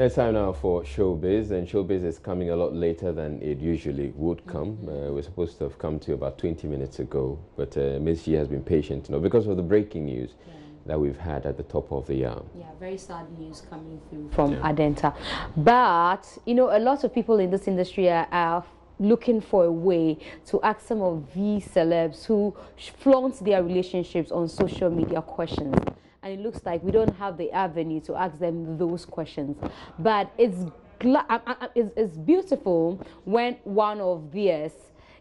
It's time now for Showbiz, and Showbiz is coming a lot later than it usually would come. We're supposed to have come to about 20 minutes ago, but Miss G has been patient, because of the breaking news that we've had at the top of the hour. Yeah, very sad news coming through from Adenta. But, a lot of people in this industry are looking for a way to ask some of these celebs who flaunt their relationships on social media questions. And it looks like we don't have the avenue to ask them those questions. But it's beautiful when one of theirs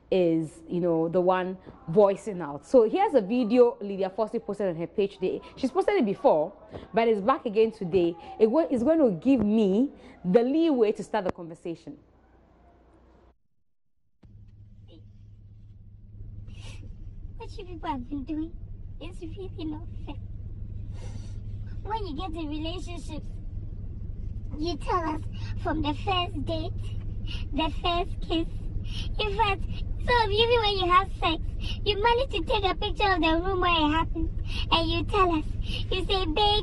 is, the one voicing out. So here's a video Lydia Fossey posted on her page today. She's posted it before, but it's back again today. It's going to give me the leeway to start the conversation. What you people have been doing is really not fair. When you get in relationships, you tell us from the first date, the first kiss. In fact, some of you, even when you have sex, you manage to take a picture of the room where it happened, and you tell us. You say, they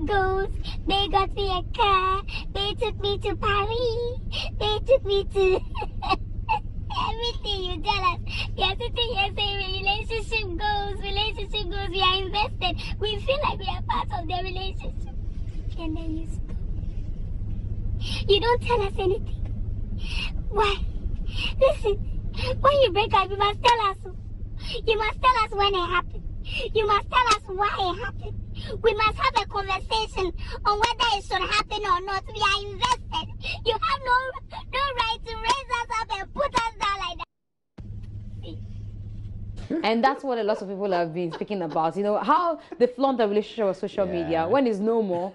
got me a car, they took me to Paris, they took me to... Everything you tell us. We are sitting here saying relationship goals, we are invested. We feel like we are part of the relationship. And then you stop. You don't tell us anything. Why? Listen, when you break up, you must tell us. You must tell us when it happened. You must tell us why it happened. We must have a conversation on whether it should happen or not. We are invested. You have no right to raise us up and put us down like that. And that's what a lot of people have been speaking about. How they flaunt the relationship with social media. When it's no more,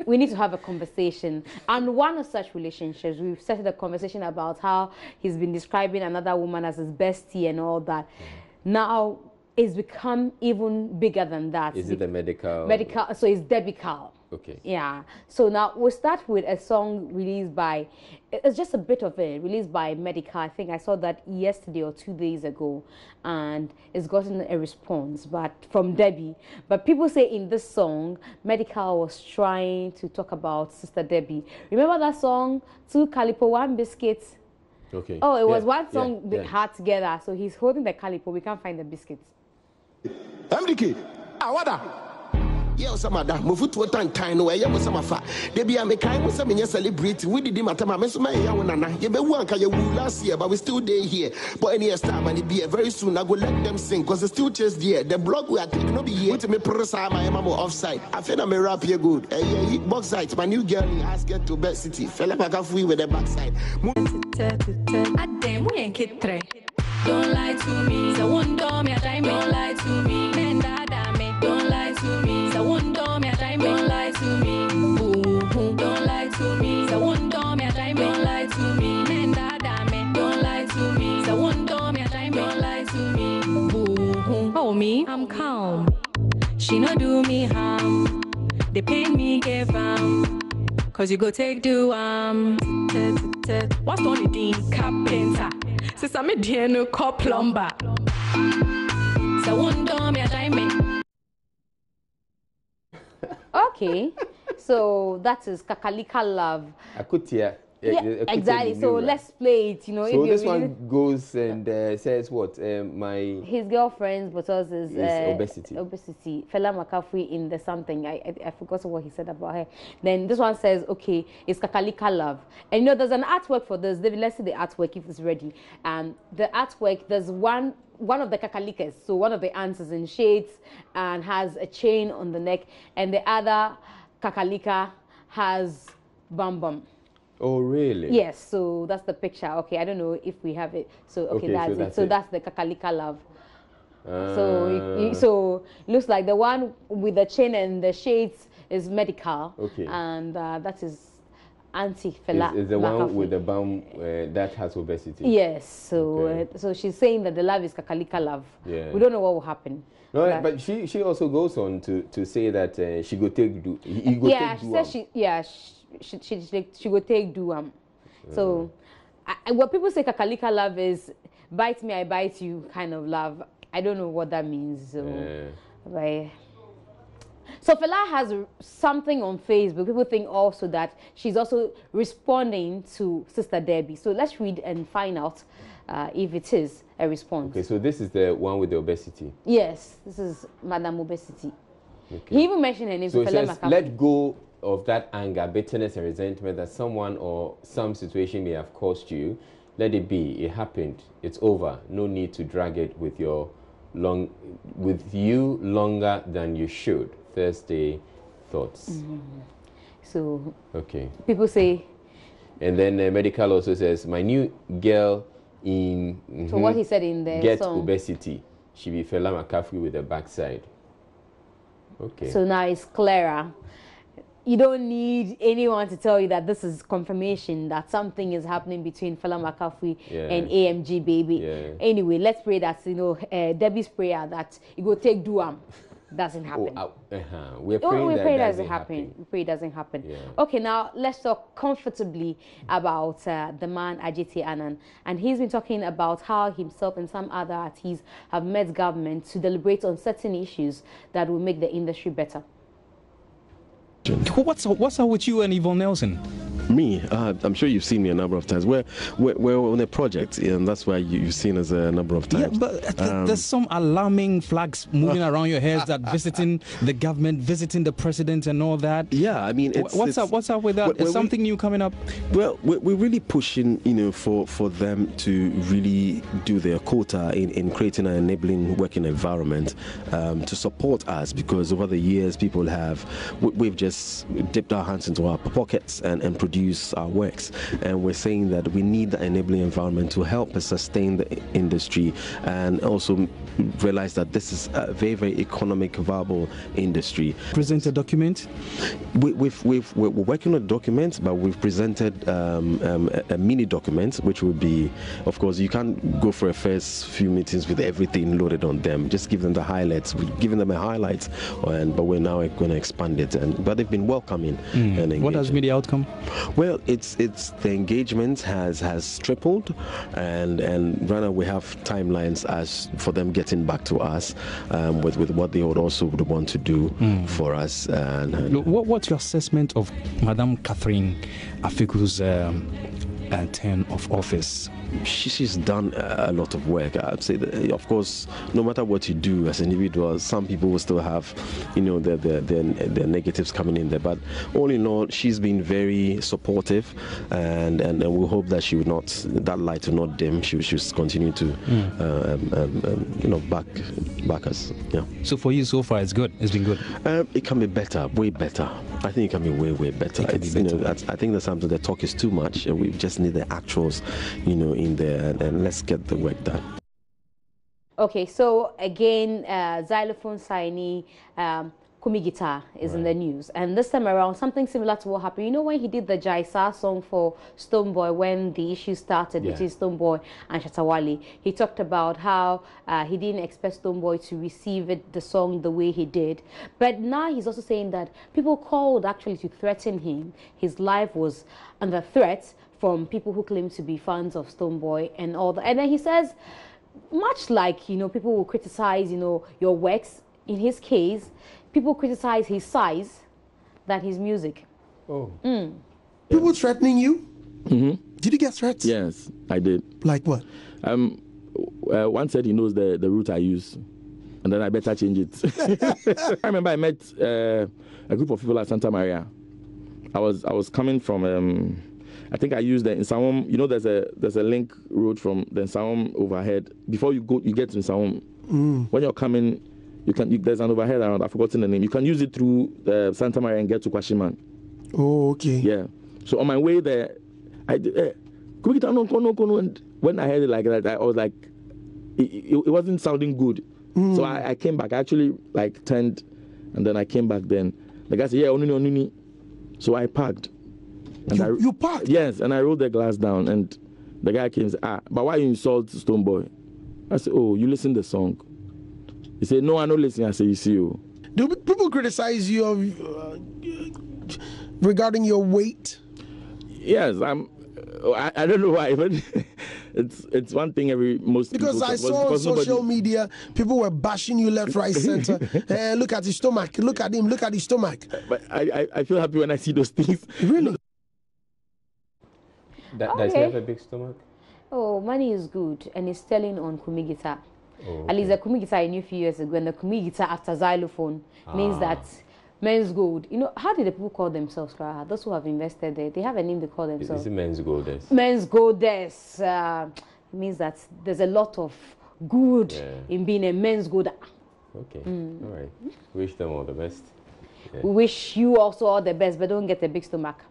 we need to have a conversation. And one of such relationships, we've started a conversation about how he's been describing another woman as his bestie and all that. Now, it's become even bigger than that. Is it the medical? Medical, so it's Debbie Carl. Okay. Yeah. So now we'll start with a song released by, it's just a bit of it, released by Medical. I think I saw that yesterday or 2 days ago, and it's gotten a response from Debbie. But people say in this song, Medical was trying to talk about Sister Debbie. Remember that song, Two Calipo, One Biscuit? Okay. Oh, it was one song they had together. So he's holding the Calipo. We can't find the biscuits. MDK, awada. Yeah, some other move to a time where you was some of they be a mekai was some celebrity. We did him at my mesma yawana. You be one can you last year, but we still day here. But any time and it be very soon I go let them sing because the still chase there. The blog we are taking no be here to me pressa my mama offside. I feel I'm a rap here good. Yeah, box site, my new girl in has get to Bed City. Fella back free with the backside. Don't lie to me. So one door me a time. Don't lie to me. Men dada me. Don't lie to me. So one door me a time. Don't lie to me. Ooh, don't lie to me. So one door me a time. Don't lie to me. Men dada me. Don't lie to me. So one door me a time. Don't lie to me. Ooh, oh me, I'm calm. She no do me harm. They pain me give cause you go take do what's on the dean carpenter. Since I'm a no call plumber. So one door me a time. Okay, so that is Kakalika Love. Akutia. Yeah, exactly. So let's play it. So if this one goes and says what? His girlfriend's but us is obesity. Obesity. Fela McCaffrey in the something. I forgot what he said about her. Then this one says, okay, it's Kakalika Love. And there's an artwork for this. Let's see the artwork if it's ready. The artwork, there's one of the kakalikas, so one of the ants is in shades and has a chain on the neck, and the other kakalika has bum bum. Oh, really? Yes, so that's the picture. Okay, I don't know if we have it. So, okay, that's it. So that's the Kakalika Love. So it looks like the one with the chain and the shades is Medical. Okay. And that is Fela. Is the one with the bum that has obesity? Yes. So so she's saying that the love is Kakalika Love. Yeah. We don't know what will happen. No, but she also goes on to say that she go take do. She says she go take do. So what people say Kakalika Love is bite me, I bite you kind of love. I don't know what that means. So So Fela has something on Facebook. People think also that she's also responding to Sister Debbie. So let's read and find out if it is a response. Okay, so this is the one with the obesity. Yes, this is Madam Obesity. Okay. He even mentioned her name. So it Fela says, Makafu. let go of that anger, bitterness, and resentment that someone or some situation may have caused you. Let it be. It happened. It's over. No need to drag it with you longer than you should. Thursday thoughts. So okay. people say. And then medical also says, my new girl in So what he said in the get song. obesity. She be Fela Makafu with the backside. Okay. So now it's clearer. You don't need anyone to tell you that this is confirmation that something is happening between Fela Makafu and AMG Baby. Yeah. Anyway, let's pray that, Debbie's prayer that you go take Duam doesn't happen. We're praying we that pray it doesn't doesn't happen. We pray it doesn't happen. Yeah. Okay, now let's talk comfortably about the man Ajiti Anand. And he's been talking about how himself and some other artists have met government to deliberate on certain issues that will make the industry better. What's up with you and Yvonne Nelson? Me, I'm sure you've seen me a number of times. We're on a project, and that's why you've seen us a number of times. Yeah, but there's some alarming flags moving around your heads that visiting the government, visiting the president, and all that. Yeah, I mean, what's up with that? Is something new coming up? Well, we're really pushing, for them to really do their quota in creating an enabling working environment to support us, because over the years we've just dipped our hands into our pockets and produced our works, and we're saying that we need the enabling environment to help us sustain the industry and also realize that this is a very, very economic, viable industry. Present a document? We're working on a document, but we've presented a mini document, which will be, of course, you can't go for a first few meetings with everything loaded on them. Just give them the highlights. We've given them a highlight, but we're now going to expand it. But they've been welcoming. And what has been the outcome? Well, it's the engagement has tripled, and right now we have timelines as for them getting back to us with what they would want to do for us. What's your assessment of Madame Catherine Afiku's term of office? She's done a lot of work. I'd say that, of course, no matter what you do as an individual, some people will still have, their negatives coming in there. But all in all, she's been very supportive, and we hope that that light will not dim. She'll continue to, back us. Yeah. So for you, so far, it's good. It's been good. It can be better, way better. I think it can be way, way better. It can be better. I think that sometimes the talk is too much, and we just need the actuals, in there, and let's get the work done. Okay, so again, xylophone signee Kumi Guitar is in the news, and this time around something similar to what happened. When he did the Jaisa song for Stonebwoy, when the issue started between Stonebwoy and Shatawale, he talked about how he didn't expect Stonebwoy to receive the song the way he did. But now he's also saying that people called actually to threaten him. His life was under threat from people who claim to be fans of Stonebwoy and all that. And then he says, much like, people will criticize, your works, in his case, people criticize his size than his music. Oh. People threatening you? Mm-hmm. Did you get threats? Yes, I did. Like what? One said he knows the route I use, and then I better change it. I remember I met a group of people at Santa Maria. I was coming from... I think I used the Nsawam. There's a link road from the Nsawam overhead. Before you get to Nsawam, when you're coming, there's an overhead around. I've forgotten the name. You can use it through Santa Maria and get to Kwashiman. Oh, okay. Yeah. So on my way there, I did. And when I heard it like that, I was like, it wasn't sounding good. So I came back. I actually turned, and then I came back. Then the guy said, "Yeah, onuni." So I parked. And you parked? Yes, and I rolled the glass down, and the guy came and said, but why you insult Stonebwoy? I said, oh, you listen to the song. He said, no, I don't listen. I said, you see you. Do people criticize you regarding your weight? Yes, I don't know why, but it's one thing most because people I talk, saw on because social media people were bashing you left, right, center. Look at his stomach. Look at him. Look at his stomach. But I feel happy when I see those things. Really? Does he have a big stomach? Oh, money is good, and it's selling on Kumi guitar. Oh, At least the Kumi guitar I knew a few years ago, and the Kumi guitar after xylophone means that men's gold. You know, how do the people call themselves? Those who have invested there, they have a name they call themselves. Is it men's golders? Men's golders. It means that there's a lot of good in being a men's golder. Okay, all right. Wish them all the best. Yeah. We wish you also all the best, but don't get a big stomach.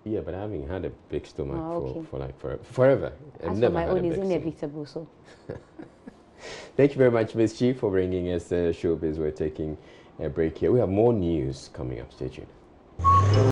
Yeah, but I haven't had a big stomach okay. for like forever. As for my own, is inevitable. So. Thank you very much, Ms. Chief, for bringing us Showbiz. We're taking a break here. We have more news coming up. Stay tuned.